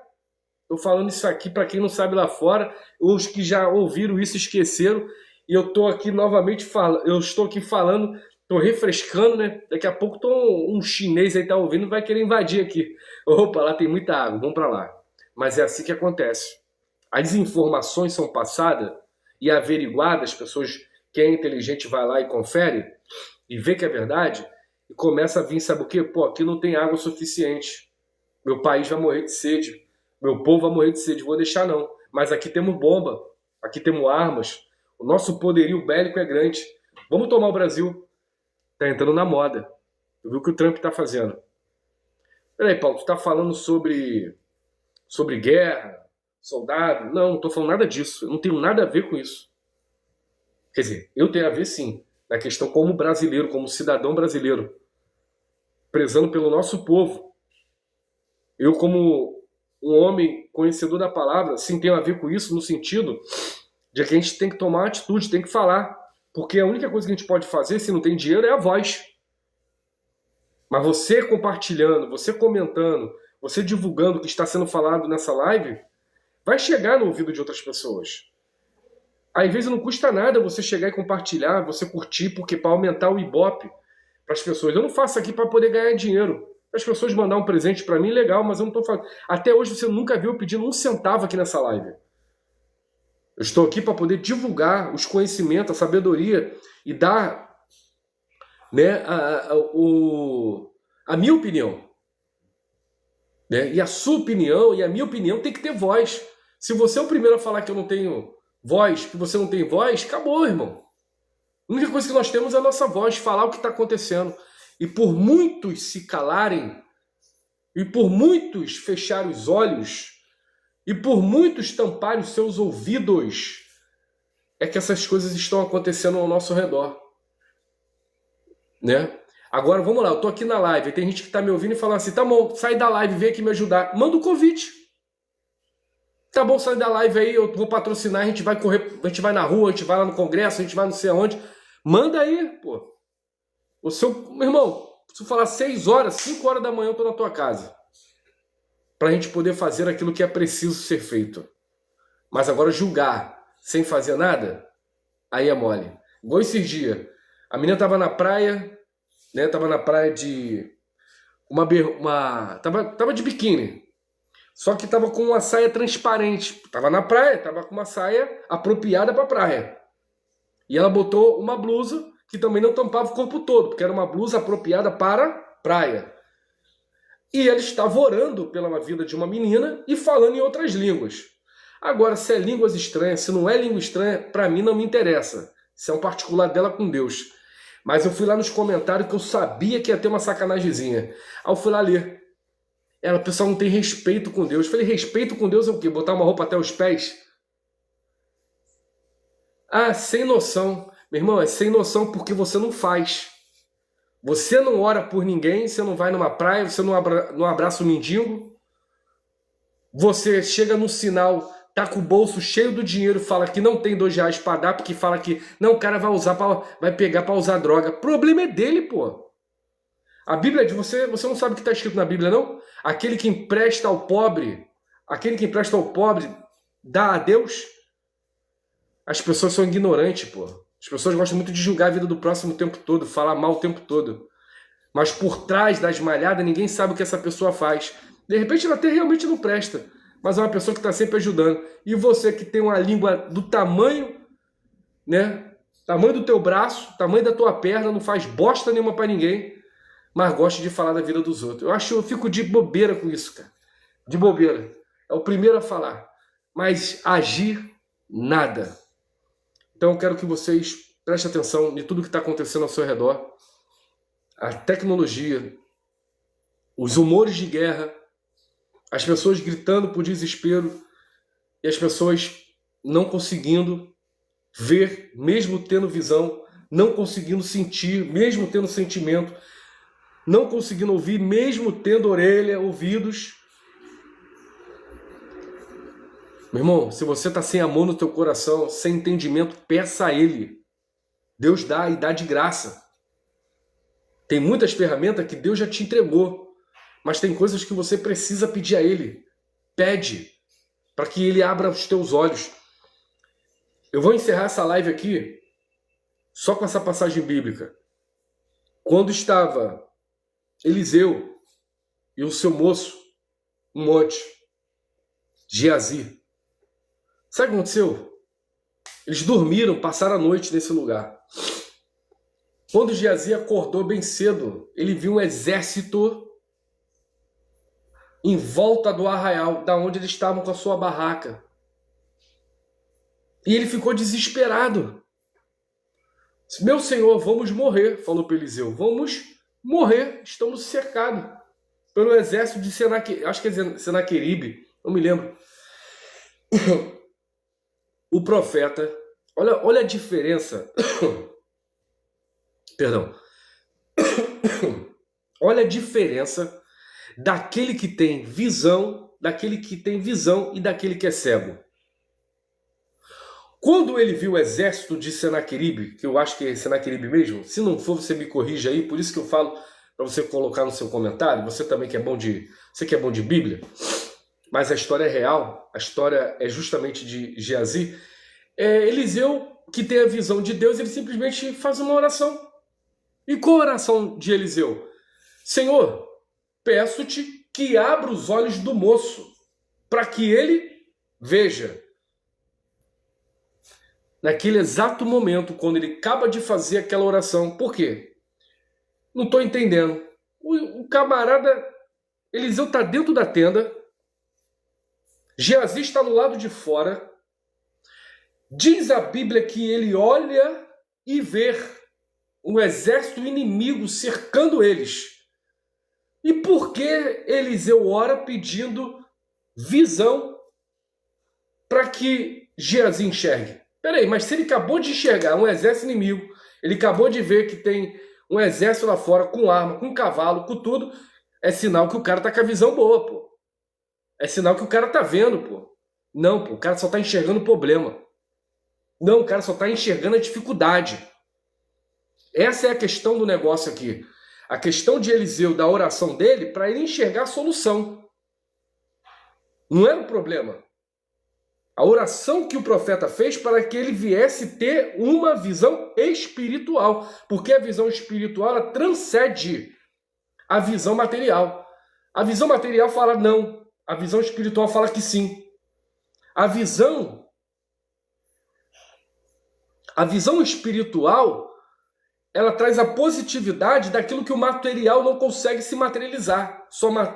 Estou falando isso aqui para quem não sabe lá fora, os que já ouviram isso esqueceram, e eu estou aqui novamente falando, estou refrescando, né? Daqui a pouco um chinês aí tá ouvindo, vai querer invadir aqui. Opa, lá tem muita água, vamos para lá. Mas é assim que acontece. As informações são passadas e averiguadas, as pessoas, quem é inteligente vai lá e confere e vê que é verdade, e começa a vir, sabe o quê? Pô, aqui não tem água suficiente. Meu país vai morrer de sede. Meu povo vai morrer de sede. Vou deixar não. Mas aqui temos bomba. Aqui temos armas. O nosso poderio bélico é grande. Vamos tomar o Brasil. Tá entrando na moda. Tu viu o que o Trump tá fazendo? Peraí, Paulo, tu tá falando sobre guerra, soldado? Não tô falando nada disso. Eu não tenho nada a ver com isso. Quer dizer, eu tenho a ver sim. Na questão como brasileiro, como cidadão brasileiro. Prezando pelo nosso povo. Eu, como um homem conhecedor da palavra, sim, tenho a ver com isso no sentido de que a gente tem que tomar uma atitude, tem que falar. Porque a única coisa que a gente pode fazer, se não tem dinheiro, é a voz. Mas você compartilhando, você comentando, você divulgando o que está sendo falado nessa live, vai chegar no ouvido de outras pessoas. Às vezes não custa nada você chegar e compartilhar, você curtir, porque para aumentar o Ibope para as pessoas. Eu não faço aqui para poder ganhar dinheiro. As pessoas mandar um presente para mim, legal, mas eu não estou fazendo. Até hoje você nunca viu eu pedindo 1 centavo aqui nessa live. Eu estou aqui para poder divulgar os conhecimentos, a sabedoria e dar, né, a minha opinião. Né? E a sua opinião e a minha opinião tem que ter voz. Se você é o primeiro a falar que eu não tenho voz, que você não tem voz, acabou, irmão. A única coisa que nós temos é a nossa voz, falar o que está acontecendo. E por muitos se calarem, e por muitos fecharem os olhos, e por muitos tamparem os seus ouvidos, é que essas coisas estão acontecendo ao nosso redor. Né? Agora, vamos lá, eu tô aqui na live, tem gente que tá me ouvindo e falando assim, tá bom, sai da live, vem aqui me ajudar. Manda um convite. Tá bom, sai da live aí, eu vou patrocinar, a gente vai correr, a gente vai na rua, a gente vai lá no congresso, a gente vai não sei aonde. Manda aí, pô. Meu irmão, se eu falar 6 horas, 5 horas da manhã eu tô na tua casa. Pra gente poder fazer aquilo que é preciso ser feito. Mas agora julgar sem fazer nada, aí é mole. Igual esses dias, a menina tava na praia, né? Tava na praia de tava de biquíni. Só que tava com uma saia transparente. Tava na praia, tava com uma saia apropriada pra praia. E ela botou uma blusa que também não tampava o corpo todo, porque era uma blusa apropriada para praia. E ela estava orando pela vida de uma menina e falando em outras línguas. Agora, se é línguas estranhas, se não é língua estranha, para mim não me interessa. Isso é um particular dela com Deus. Mas eu fui lá nos comentários que eu sabia que ia ter uma sacanagemzinha. Aí eu fui lá ler. O pessoal não tem respeito com Deus. Eu falei, respeito com Deus é o quê? Botar uma roupa até os pés? Ah, sem noção. Meu irmão, é sem noção porque você não faz. Você não ora por ninguém, você não vai numa praia, você não abraça um mendigo. Você chega no sinal, tá com o bolso cheio do dinheiro, fala que não tem R$2 para dar, porque fala que não, o cara vai pegar para usar droga. O problema é dele, pô. A Bíblia de você não sabe o que está escrito na Bíblia, não? Aquele que empresta ao pobre dá a Deus. As pessoas são ignorantes, pô. As pessoas gostam muito de julgar a vida do próximo o tempo todo, falar mal o tempo todo. Mas por trás das malhadas, ninguém sabe o que essa pessoa faz. De repente ela até realmente não presta, mas é uma pessoa que está sempre ajudando. E você que tem uma língua do tamanho, né, tamanho do teu braço, tamanho da tua perna, não faz bosta nenhuma para ninguém, mas gosta de falar da vida dos outros. Eu fico de bobeira com isso, cara. De bobeira. É o primeiro a falar. Mas agir, nada. Então eu quero que vocês prestem atenção em tudo que está acontecendo ao seu redor. A tecnologia, os humores de guerra, as pessoas gritando por desespero e as pessoas não conseguindo ver, mesmo tendo visão, não conseguindo sentir, mesmo tendo sentimento, não conseguindo ouvir, mesmo tendo orelha, ouvidos. Meu irmão, se você está sem amor no teu coração, sem entendimento, peça a Ele. Deus dá e dá de graça. Tem muitas ferramentas que Deus já te entregou, mas tem coisas que você precisa pedir a Ele. Pede, para que Ele abra os teus olhos. Eu vou encerrar essa live aqui só com essa passagem bíblica. Quando estava Eliseu e o seu moço, um monte, Geazi, sabe o que aconteceu? Eles dormiram, passaram a noite nesse lugar. Quando Geazi acordou bem cedo, ele viu um exército em volta do arraial, da onde eles estavam com a sua barraca. E ele ficou desesperado. Meu senhor, vamos morrer, falou para Eliseu. Vamos morrer, estamos cercados pelo exército de Senaqueribe, acho que é Senaqueribe, não me lembro. O profeta, olha a diferença. Perdão. Olha a diferença daquele que tem visão, e daquele que é cego. Quando ele viu o exército de Senaqueribe, que eu acho que é Senaqueribe mesmo, se não for, você me corrige aí, por isso que eu falo para você colocar no seu comentário, você também que é bom de Bíblia, mas a história é real, a história é justamente de Geazi. Eliseu, que tem a visão de Deus, ele simplesmente faz uma oração. E qual a oração de Eliseu? Senhor, peço-te que abra os olhos do moço, para que ele veja. Naquele exato momento, quando ele acaba de fazer aquela oração. Por quê? Não estou entendendo. O camarada Eliseu está dentro da tenda. Geazi está no lado de fora. Diz a Bíblia que ele olha e vê um exército inimigo cercando eles. E por que Eliseu ora pedindo visão para que Geazi enxergue? Peraí, mas se ele acabou de enxergar um exército inimigo, ele acabou de ver que tem um exército lá fora com arma, com cavalo, com tudo, é sinal que o cara tá com a visão boa, pô. É sinal que o cara tá vendo, pô. Não, pô, o cara só tá enxergando o problema. Não, o cara só tá enxergando a dificuldade. Essa é a questão do negócio aqui. A questão de Eliseu, da oração dele, para ele enxergar a solução. Não era o problema. A oração que o profeta fez para que ele viesse ter uma visão espiritual. Porque a visão espiritual ela transcende a visão material. A visão material fala não. A visão espiritual fala que sim. A visão espiritual, ela traz a positividade daquilo que o material não consegue se materializar.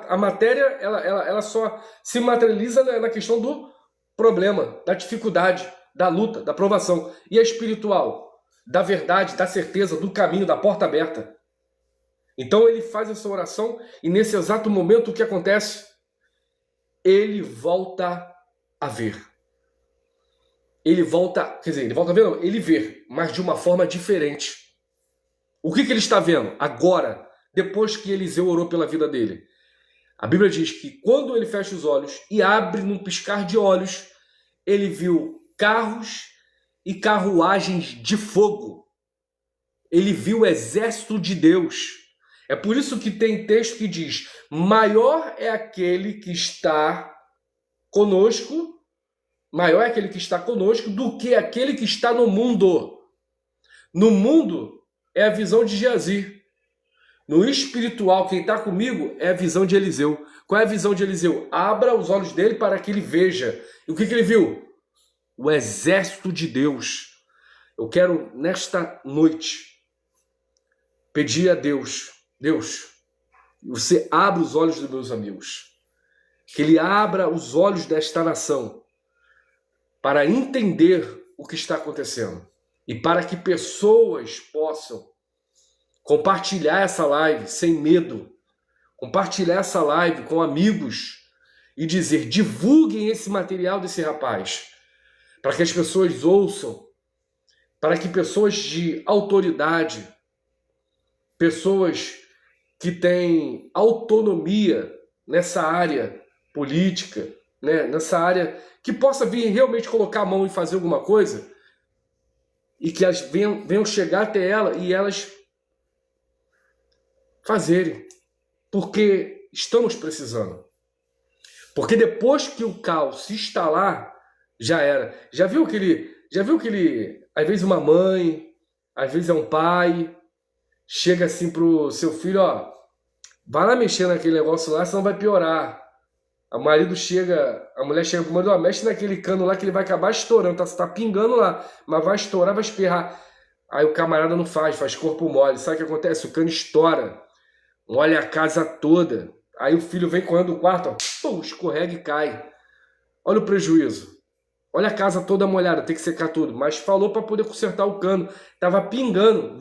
A matéria ela só se materializa na questão do problema, da dificuldade, da luta, da provação. E a espiritual? Da verdade, da certeza, do caminho, da porta aberta. Então ele faz essa oração e nesse exato momento o que acontece? Ele volta a ver. Ele volta a ver, não, ele vê, mas de uma forma diferente. O que ele está vendo agora, depois que Eliseu orou pela vida dele? A Bíblia diz que quando ele fecha os olhos e abre num piscar de olhos, ele viu carros e carruagens de fogo. Ele viu o exército de Deus. É por isso que tem texto que diz: maior é aquele que está conosco, do que aquele que está no mundo. No mundo é a visão de Geazi. No espiritual, quem está comigo é a visão de Eliseu. Qual é a visão de Eliseu? Abra os olhos dele para que ele veja. E o que ele viu? O exército de Deus. Eu quero, nesta noite, pedir a Deus, Deus, você abra os olhos dos meus amigos, que Ele abra os olhos desta nação para entender o que está acontecendo e para que pessoas possam compartilhar essa live sem medo, compartilhar essa live com amigos e dizer, divulguem esse material desse rapaz, para que as pessoas ouçam, para que pessoas de autoridade, pessoas que têm autonomia nessa área política, né, nessa área que possa vir realmente colocar a mão e fazer alguma coisa, e que elas venham chegar até ela e elas fazerem, porque estamos precisando. Porque depois que o caos se instalar, já era. Já viu que ele, às vezes uma mãe, às vezes é um pai, chega assim pro seu filho, ó, vai lá mexer naquele negócio lá, senão vai piorar. A mulher chega pro marido, ó, mexe naquele cano lá que ele vai acabar estourando, tá pingando lá, mas vai estourar, vai espirrar. Aí o camarada não faz corpo mole. Sabe o que acontece? O cano estoura, molha a casa toda. Aí o filho vem correndo do quarto, ó, pum, escorrega e cai. Olha o prejuízo. Olha a casa toda molhada, tem que secar tudo. Mas falou para poder consertar o cano. Tava pingando,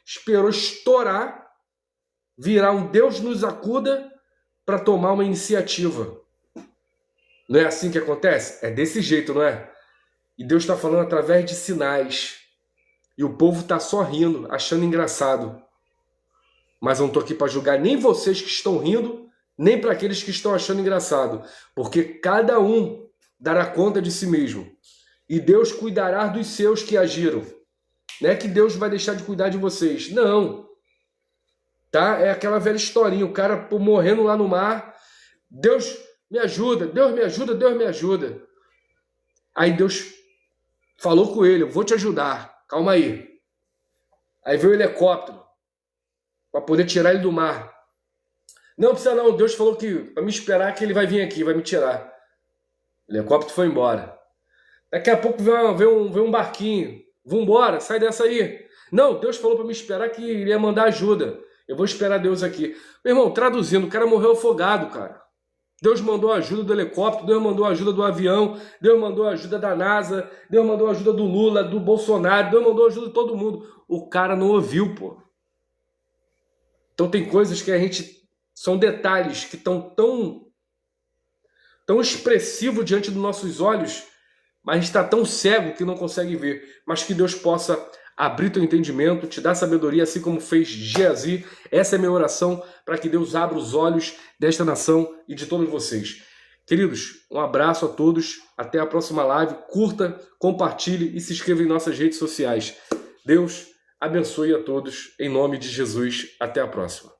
esperou estourar, virar um Deus nos acuda para tomar uma iniciativa. Não é assim que acontece? É desse jeito, não é? E Deus está falando através de sinais. E o povo está só rindo, achando engraçado. Mas eu não estou aqui para julgar nem vocês que estão rindo, nem para aqueles que estão achando engraçado. Porque cada um dará conta de si mesmo. E Deus cuidará dos seus que agiram. Não é que Deus vai deixar de cuidar de vocês. Não. Tá? É aquela velha historinha. O cara morrendo lá no mar. Deus me ajuda, Deus me ajuda, Deus me ajuda. Aí Deus falou com ele, eu vou te ajudar. Calma aí. Aí veio o helicóptero para poder tirar ele do mar. Não precisa não. Deus falou que para me esperar que ele vai vir aqui, vai me tirar. O helicóptero foi embora. Daqui a pouco vem um barquinho. Vambora, sai dessa aí. Não, Deus falou para me esperar que ele ia mandar ajuda. Eu vou esperar Deus aqui. Meu irmão, traduzindo, o cara morreu afogado, cara. Deus mandou a ajuda do helicóptero, Deus mandou a ajuda do avião, Deus mandou a ajuda da NASA, Deus mandou a ajuda do Lula, do Bolsonaro, Deus mandou a ajuda de todo mundo. O cara não ouviu, pô. Então tem coisas que são detalhes que estão tão expressivos diante dos nossos olhos, mas a gente está tão cego que não consegue ver. Mas que Deus possa abrir teu entendimento, te dar sabedoria, assim como fez Geazi. Essa é a minha oração, para que Deus abra os olhos desta nação e de todos vocês. Queridos, um abraço a todos, até a próxima live. Curta, compartilhe e se inscreva em nossas redes sociais. Deus abençoe a todos, em nome de Jesus. Até a próxima.